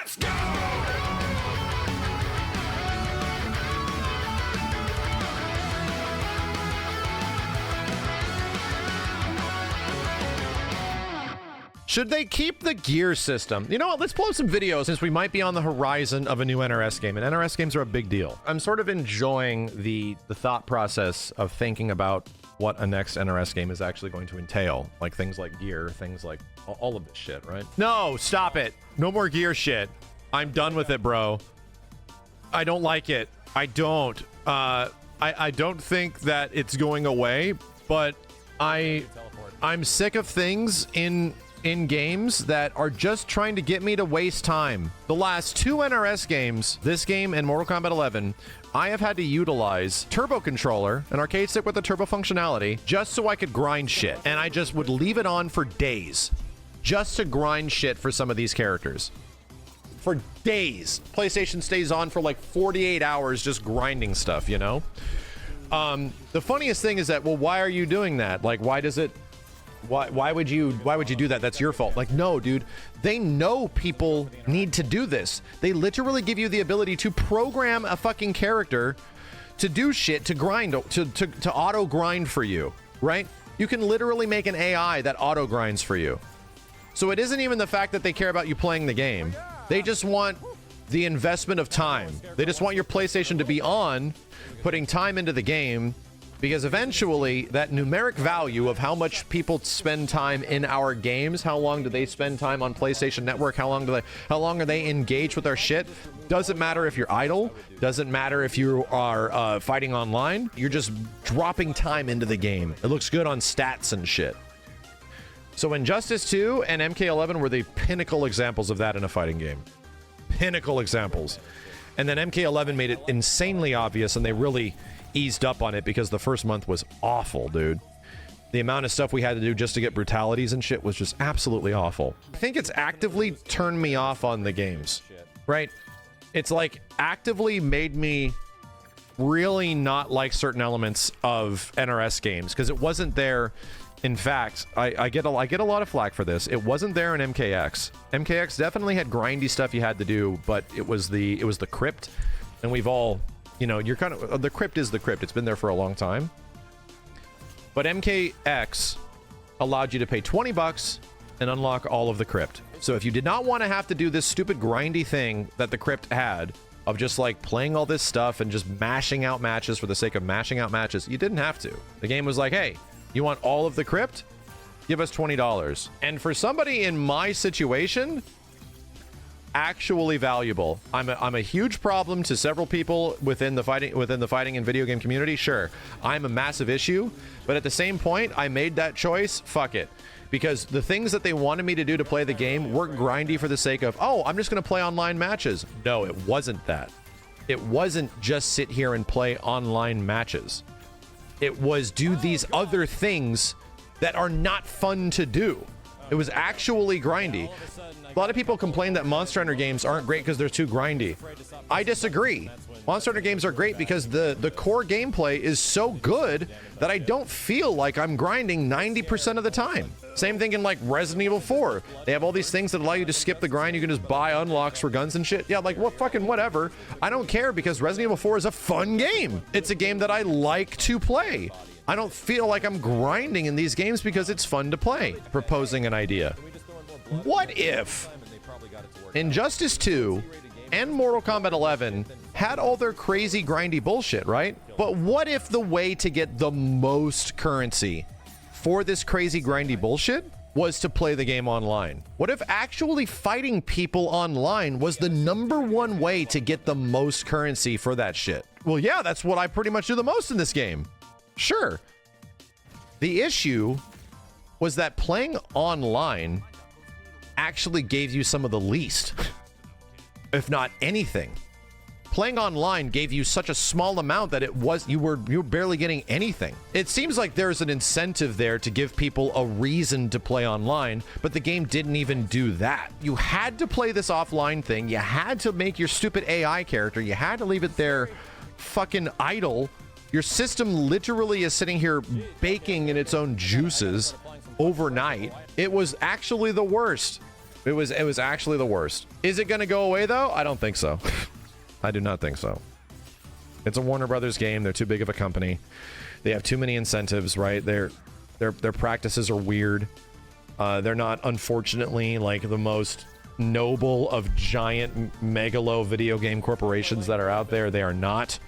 Let's go! Should they keep the gear system? You know what? Let's pull up some videos since we might be on the horizon of a new NRS game, and NRS games are a big deal. I'm sort of enjoying the thought process of thinking about what a next NRS game is actually going to entail. Like things like gear, things like all of this shit, right? No, stop it. No more gear shit. I'm done with it, bro. I don't like it. I don't. I don't think that it's going away, but I'm sick of things in games that are just trying to get me to waste time. The last two NRS games, this game and Mortal Kombat 11, I have had to utilize turbo controller, an arcade stick with a turbo functionality, just so I could grind shit. And I just would leave it on for days just to grind shit for some of these characters. For days. PlayStation stays on for like 48 hours just grinding stuff, you know? The funniest thing is that, well, why are you doing that? Like, why does it... Why would you do that? That's your fault. Like, no, dude, they know people need to do this. They literally give you the ability to program a fucking character to do shit, to grind, to auto grind for you, right? You can literally make an AI that auto grinds for you. So it isn't even the fact that they care about you playing the game. They just want the investment of time. They just want your PlayStation to be on, putting time into the game, because eventually that numeric value of how much people spend time in our games, how long do they spend time on PlayStation Network, how long are they engaged with our shit, doesn't matter if you're idle, doesn't matter if you are fighting online, you're just dropping time into the game. It looks good on stats and shit. So Injustice 2 and MK11 were the pinnacle examples of that in a fighting game. Pinnacle examples. And then MK11 made it insanely obvious, and they really eased up on it because the first month was awful, dude. The amount of stuff we had to do just to get brutalities and shit was just absolutely awful. I think it's actively turned me off on the games, right? It's like actively made me really not like certain elements of NRS games because it wasn't there. In fact, I get a lot of flack for this. It wasn't there in MKX. MKX definitely had grindy stuff you had to do, but it was the crypt, and we've all, you know, you're kind of, the crypt is the crypt. It's been there for a long time. But MKX allowed you to pay 20 bucks and unlock all of the crypt. So if you did not want to have to do this stupid grindy thing that the crypt had of just like playing all this stuff and just mashing out matches for the sake of mashing out matches, you didn't have to. The game was like, hey, you want all of the crypt? Give us $20. And for somebody in my situation, actually valuable. I'm a huge problem to several people within the fighting and video game community. Sure, I'm a massive issue, but at the same point, I made that choice. Fuck it. Because the things that they wanted me to do to play the game weren't grindy for the sake of, oh, I'm just going to play online matches. No, it wasn't that. It wasn't just sit here and play online matches. It was do these other things that are not fun to do. It was actually grindy. A lot of people complain that Monster Hunter games aren't great because they're too grindy. I disagree. Monster Hunter games are great because the core gameplay is so good that I don't feel like I'm grinding 90% of the time. Same thing in like Resident Evil 4. They have all these things that allow you to skip the grind. You can just buy unlocks for guns and shit. Yeah, like what fucking whatever. I don't care because Resident Evil 4 is a fun game. It's a game that I like to play. I don't feel like I'm grinding in these games because it's fun to play. Proposing an idea. What if Injustice 2 and Mortal Kombat 11 had all their crazy grindy bullshit, right? But what if the way to get the most currency for this crazy grindy bullshit was to play the game online? What if actually fighting people online was the #1 way to get the most currency for that shit? Well, yeah, that's what I pretty much do the most in this game. Sure. The issue was that playing online actually gave you some of the least, if not anything. Playing online gave you such a small amount that you were barely getting anything. It seems like there's an incentive there to give people a reason to play online, but the game didn't even do that. You had to play this offline thing. You had to make your stupid AI character. You had to leave it there fucking idle. Your system literally is sitting here baking in its own juices overnight. It was actually the worst. It was actually the worst. Is it going to go away though? I don't think so. I do not think so. It's a Warner Brothers game. They're too big of a company. They have too many incentives, right? Their practices are weird. They're not, unfortunately, like the most noble of giant megalo video game corporations that are out there. They are not.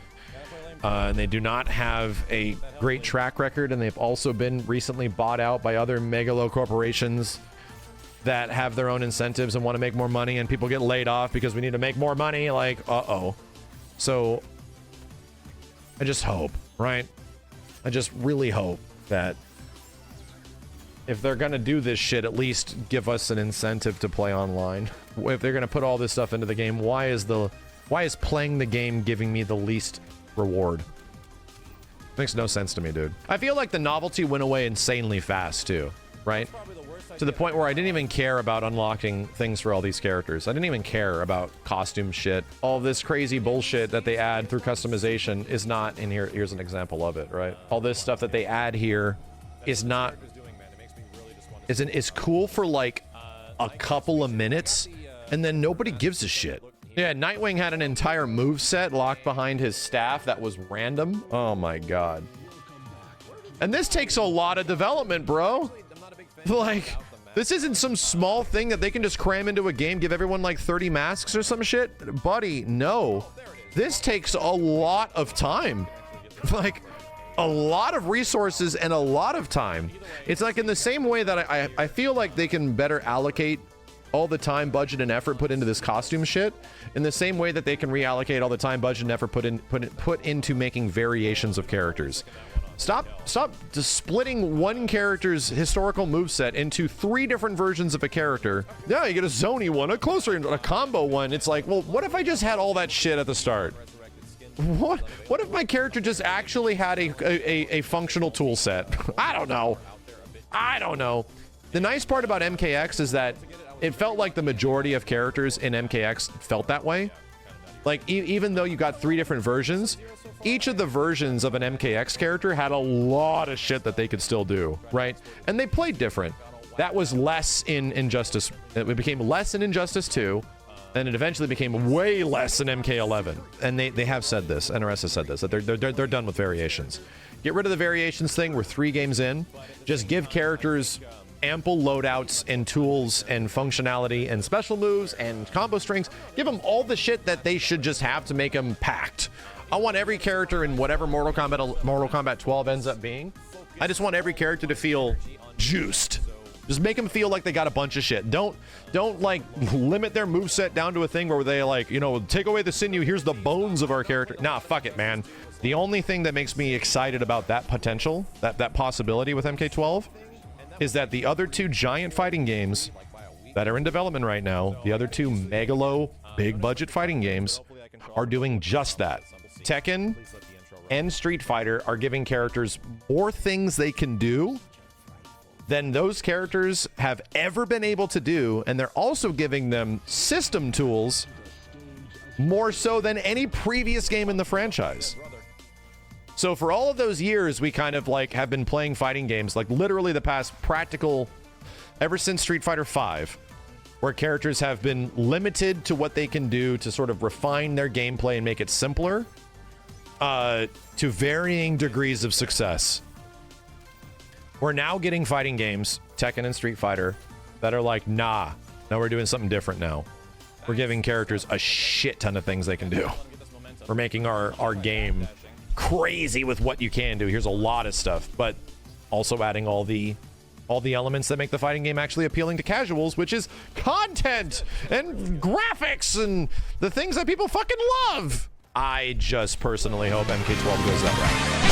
And they do not have a great track record, and they've also been recently bought out by other megalo corporations that have their own incentives and want to make more money, and people get laid off because we need to make more money. Like, uh-oh. So I just hope, right? I just really hope that if they're gonna do this shit, at least give us an incentive to play online. If they're gonna put all this stuff into the game, why is playing the game giving me the least reward? Makes no sense to me, dude. I feel like the novelty went away insanely fast too, right? To the point where I didn't even care about unlocking things for all these characters. I didn't even care about costume shit. All this crazy bullshit that they add through customization is not in here. Here's an example of it, right? All this stuff that they add here is not... It's cool for like a couple of minutes, and then nobody gives a shit. Yeah, Nightwing had an entire moveset locked behind his staff that was random. Oh my god. And this takes a lot of development, bro. Like, this isn't some small thing that they can just cram into a game, give everyone like 30 masks or some shit. Buddy, no. This takes a lot of time. Like, a lot of resources and a lot of time. It's like in the same way that I feel like they can better allocate all the time, budget, and effort put into this costume shit, in the same way that they can reallocate all the time, budget, and effort put into making variations of characters. Stop just splitting one character's historical moveset into 3 different versions of a character. Yeah, you get a zony one, a closer, a combo one. It's like, well, what if I just had all that shit at the start? What if my character just actually had a functional tool set? I don't know. I don't know. The nice part about MKX is that it felt like the majority of characters in MKX felt that way. Like, even though you got 3 different versions, each of the versions of an MKX character had a lot of shit that they could still do, right? And they played different. That was less in Injustice. It became less in Injustice 2, and it eventually became way less in MK11. And they have said this, NRS has said this, that they're done with variations. Get rid of the variations thing. We're 3 games in. Just give characters ample loadouts and tools and functionality and special moves and combo strings. Give them all the shit that they should just have to make them packed. I want every character in whatever Mortal Kombat 12 ends up being. I just want every character to feel juiced. Just make them feel like they got a bunch of shit. Don't like limit their moveset down to a thing where they like, you know, take away the sinew, here's the bones of our character. Nah, fuck it, man. The only thing that makes me excited about that potential, that possibility with MK12, is that the other 2 giant fighting games that are in development right now, the other 2 megalo, big budget fighting games, are doing just that. Tekken and Street Fighter are giving characters more things they can do than those characters have ever been able to do, and they're also giving them system tools more so than any previous game in the franchise. So for all of those years, we kind of like have been playing fighting games, like literally the past practical, ever since Street Fighter V, where characters have been limited to what they can do to sort of refine their gameplay and make it simpler, to varying degrees of success. We're now getting fighting games, Tekken and Street Fighter, that are like, nah, now we're doing something different now. We're giving characters a shit ton of things they can do. We're making our game crazy with what you can do. Here's a lot of stuff, but also adding all the elements that make the fighting game actually appealing to casuals, which is content and graphics and the things that people fucking love. I just personally hope MK12 goes that route.